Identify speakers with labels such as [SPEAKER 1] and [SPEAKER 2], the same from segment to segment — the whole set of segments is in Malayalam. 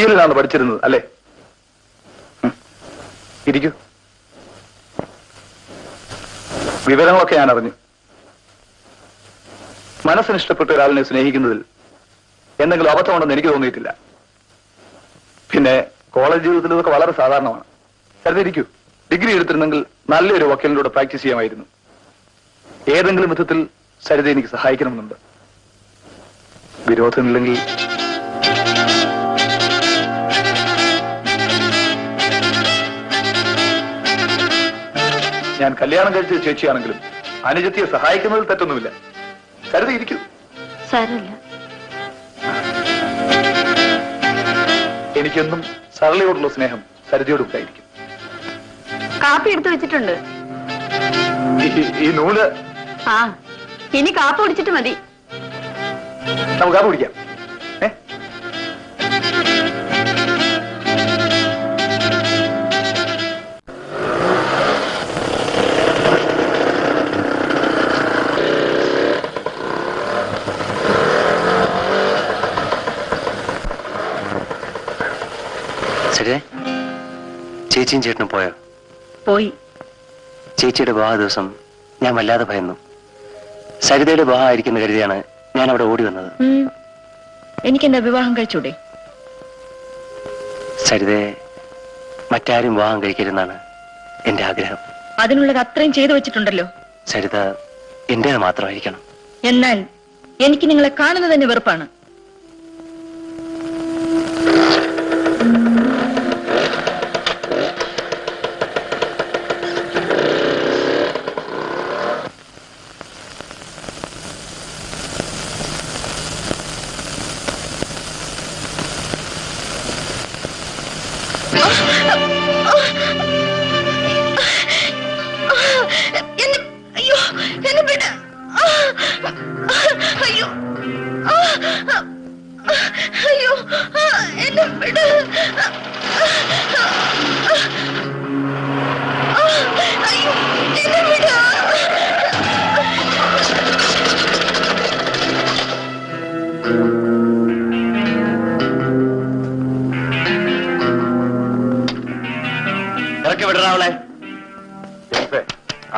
[SPEAKER 1] BL-ലാണ് പഠിച്ചിരുന്നത് അല്ലേ? ഇരിക്കൂ. വിവരങ്ങളൊക്കെ ഞാൻ അറിഞ്ഞു. മനസ്സിന് ഇഷ്ടപ്പെട്ട ഒരാളിനെ സ്നേഹിക്കുന്നതിൽ എന്തെങ്കിലും അബദ്ധമുണ്ടെന്ന് എനിക്ക് തോന്നിയിട്ടില്ല. പിന്നെ കോളേജ് ജീവിതത്തിൽ ഇതൊക്കെ വളരെ സാധാരണമാണ്. കരുതിയിരിക്കൂ, ഡിഗ്രി എടുത്തിരുന്നെങ്കിൽ നല്ലൊരു വക്കീലിലൂടെ പ്രാക്ടീസ് ചെയ്യാമായിരുന്നു. ഏതെങ്കിലും വിധത്തിൽ സരിത എനിക്ക് സഹായിക്കണമെന്നുണ്ട്. വിരോധമില്ലെങ്കിൽ ഞാൻ കല്യാണം കഴിച്ച ചേച്ചിയാണെങ്കിലും അനുജത്തിയെ സഹായിക്കുന്നതിൽ തെറ്റൊന്നുമില്ല. കരുതിയിരിക്കൂ.
[SPEAKER 2] സാരമില്ല.
[SPEAKER 1] എനിക്കെന്നും സരളയോടുള്ള സ്നേഹം സരിതയോട് ഉണ്ടായിരിക്കും.
[SPEAKER 2] കാപ്പി എടുത്തു വെച്ചിട്ടുണ്ട്.
[SPEAKER 1] ഈ നൂല്
[SPEAKER 2] ഇനി കാപ്പി കുടിച്ചിട്ട് മതി.
[SPEAKER 1] നമുക്ക് കാപ്പി കുടിക്കാം.
[SPEAKER 3] ചേച്ചിയും ചേട്ടനും പോയോ?
[SPEAKER 2] പോയി.
[SPEAKER 3] ചേച്ചിയുടെ വിവാഹ ദിവസം ഞാൻ വല്ലാതെ ഭയന്നു. സരിതയുടെ വിവാഹം ആയിരിക്കുന്ന കരുതിയാണ് ഞാൻ അവിടെ ഓടി വന്നത്.
[SPEAKER 2] എനിക്കെന്താ വിവാഹം കഴിച്ചൂടെ?
[SPEAKER 3] സരിതയെ മറ്റാരും വിവാഹം കഴിക്കരുതെന്നാണ് എന്റെ ആഗ്രഹം.
[SPEAKER 2] അതിനുള്ളത് അത്രയും ചെയ്തു വെച്ചിട്ടുണ്ടല്ലോ.
[SPEAKER 3] സരിത എന്റേത് മാത്രമായിരിക്കണം.
[SPEAKER 2] എന്നാൽ എനിക്ക് നിങ്ങളെ കാണുന്നത് തന്നെ വെറുപ്പാണ്.
[SPEAKER 3] ഇറക്കി വിടറാവളെ.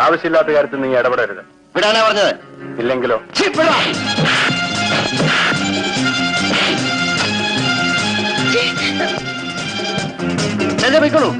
[SPEAKER 1] ആവശ്യമില്ലാത്ത കാര്യത്തിൽ നീ ഇടപെടരുത്.
[SPEAKER 3] വിടാനാ പറഞ്ഞത്.
[SPEAKER 1] ഇല്ലെങ്കിലോ?
[SPEAKER 3] പോയിക്കോളൂ.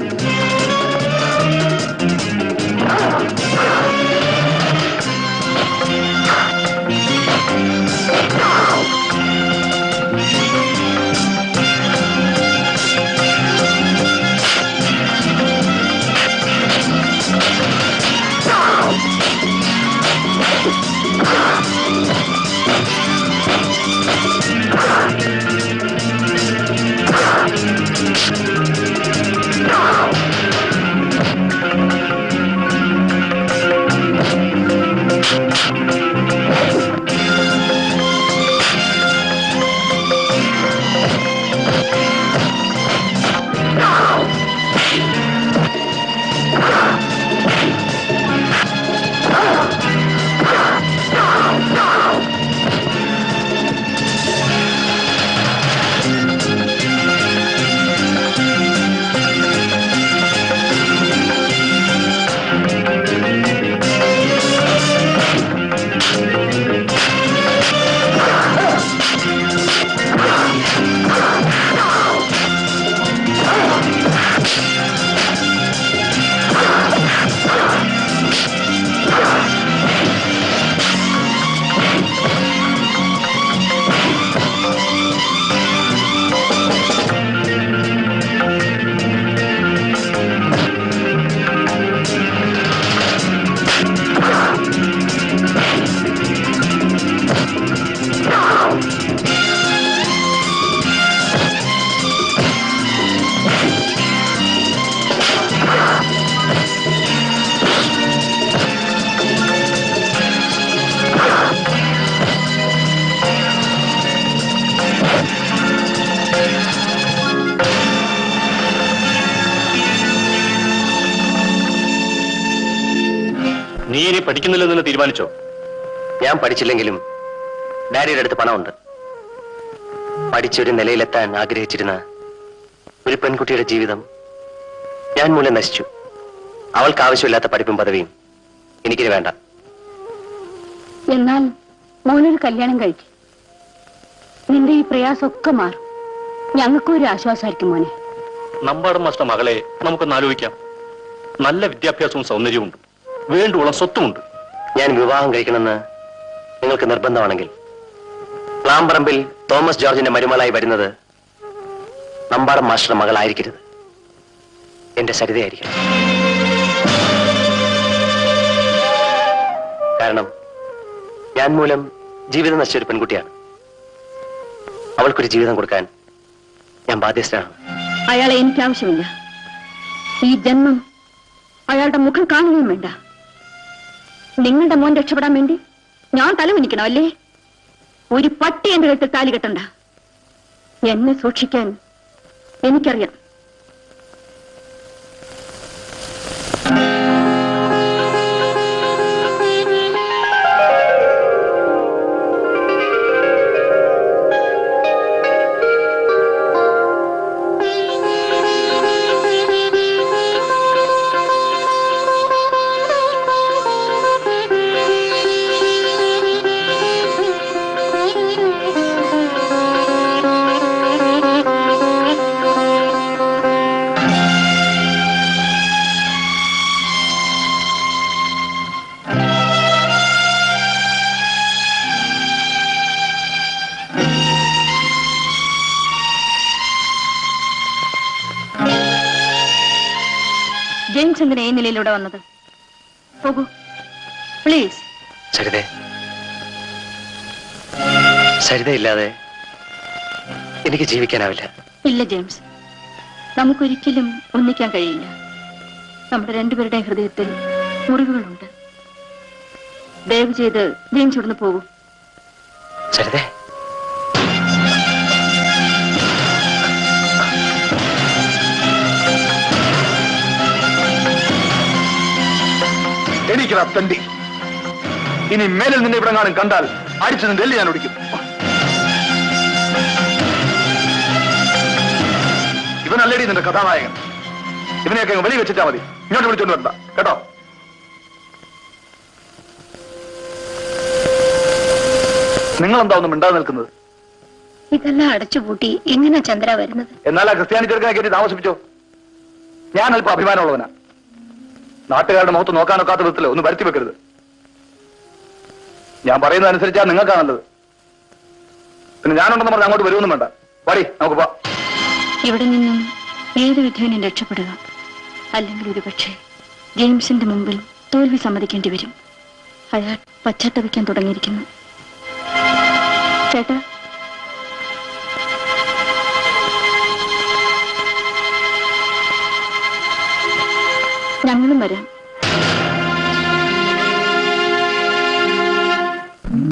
[SPEAKER 1] നീ ഇനി പഠിക്കുന്നില്ലെന്ന് തീരുമാനിച്ചോ?
[SPEAKER 3] ഞാൻ പഠിച്ചില്ലെങ്കിലും ഡാഡിയുടെ അടുത്ത് പണമുണ്ട്. പഠിച്ചൊരു നിലയിലെത്താൻ ആഗ്രഹിച്ചിരുന്ന ഒരു പെൺകുട്ടിയുടെ ജീവിതം ഞാൻ മൂലം നശിച്ചു. അവൾക്ക് ആവശ്യമില്ലാത്ത പഠിപ്പും പദവിയും എനിക്കിന് വേണ്ട.
[SPEAKER 4] എന്നാൽ മോനൊരു കല്യാണം കഴിക്കും. നിന്റെ ഈ പ്രയാസമൊക്കെ മാറും. ഞങ്ങൾക്കും ഒരു ആശ്വാസമായിരിക്കും മോനെ.
[SPEAKER 5] നമ്പാടം മാസ്റ്റർ മകളെ നമുക്കൊന്ന് ആലോചിക്കാം. നല്ല വിദ്യാഭ്യാസവും സൗന്ദര്യവുമുണ്ട്, വേണ്ടുവോളം സ്വത്തുമുണ്ട്.
[SPEAKER 3] ഞാൻ വിവാഹം കഴിക്കണമെന്ന് നിങ്ങൾക്ക് നിർബന്ധമാണെങ്കിൽ പ്ലാമ്പറമ്പിൽ തോമസ് ജോർജിന്റെ മരുമകളായി വരുന്നത് നമ്പാടം മാസ്റ്റർ മകളായിരിക്കരുത്, എന്റെ സരിതയായിരിക്കണം. കാരണം ഞാൻ മൂലം ജീവിതം നശിച്ച ഒരു പെൺകുട്ടിയാണ്. അവൾക്കൊരു ജീവിതം കൊടുക്കാൻ ഞാൻ ബാധ്യസ്ഥനാണ്.
[SPEAKER 4] അയാളെ എനിക്ക് ആവശ്യമില്ല. ഈ ജന്മം അയാളുടെ മുഖം കാണുകയും വേണ്ട. നിങ്ങളുടെ മോൻ രക്ഷപ്പെടാൻ വേണ്ടി ഞാൻ തലകുനിക്കണം അല്ലേ? ഒരു പട്ടി എന്റെ കെട്ടിൽ താലി കെട്ടണ്ട. എന്നെ സൂക്ഷിക്കാൻ എനിക്കറിയാം. ജെയിംസ് എന്തിനാ ഈ നിലയിലൂടെ വന്നത്? പോകൂ പ്ലീസ്.
[SPEAKER 3] സരിത, സരിതയില്ലാതെ എനിക്ക് ജീവിക്കാനാവില്ല.
[SPEAKER 4] ഇല്ല ജെയിംസ്, നമുക്കൊരിക്കലും ഒന്നിക്കാൻ കഴിയില്ല. നമ്മുടെ രണ്ടുപേരുടെ ഹൃദയത്തിൽ മുറിവുകളുണ്ട്. ദയവ് ചെയ്ത് ജെയിംസ് ഇവിടുന്ന് പോകൂ.
[SPEAKER 3] സരിത,
[SPEAKER 1] എനിക്കത് തണ്ടി. ഇനി മേലിൽ നിന്നെ ഇവിടെ കാണും കണ്ടാൽ അടിച്ചു നിന്ന് ഡൽഹി ഞാൻ ഓടിക്കും. ഇവനല്ലേടി നിന്റെ കഥാനായകൻ. ഇവനെയൊക്കെ വെളി വെച്ചിട്ടാ മതി, ഇങ്ങോട്ട് വിളിച്ചോണ്ട് വരണ്ട കേട്ടോ. നിങ്ങളെന്താ ഒന്നും മിണ്ടാതെ നിൽക്കുന്നത്?
[SPEAKER 4] ഇതെല്ലാം അടച്ചുപൂട്ടി എങ്ങനെ ചന്ദ്ര വരുന്നത്?
[SPEAKER 1] എന്നാൽ ആ ക്രിസ്ത്യാനി ചെറുക്കനെ കയറ്റി താമസിപ്പിച്ചോ. ഞാൻ അല്പം അഭിമാനമുള്ളവനാ. നാട്ടുകാരുടെ മുഖത്ത് നോക്കാനൊക്കാത്ത വിധത്തില് ഒന്ന് വരുത്തി വെക്കരുത്. ഞാൻ പറയുന്നതനുസരിച്ചാ നിങ്ങൾക്കാ നല്ലത്. പിന്നെ ഞാനുണ്ടെന്ന് പറഞ്ഞ് അങ്ങോട്ട് വരുമൊന്നും വേണ്ട. പാടി നമുക്ക് പോ.
[SPEAKER 4] ഇവിടെ നിന്നും ഏത് വിധേനയും രക്ഷപ്പെടുക. അല്ലെങ്കിൽ ഒരു പക്ഷേ ജെയിംസിന്റെ മുമ്പിൽ തോൽവി സമ്മതിക്കേണ്ടി വരും. അയാൾ പശ്ചാത്തപിക്കാൻ തുടങ്ങിയിരിക്കുന്നു. ചേട്ടാ, ഞങ്ങളും വരാം.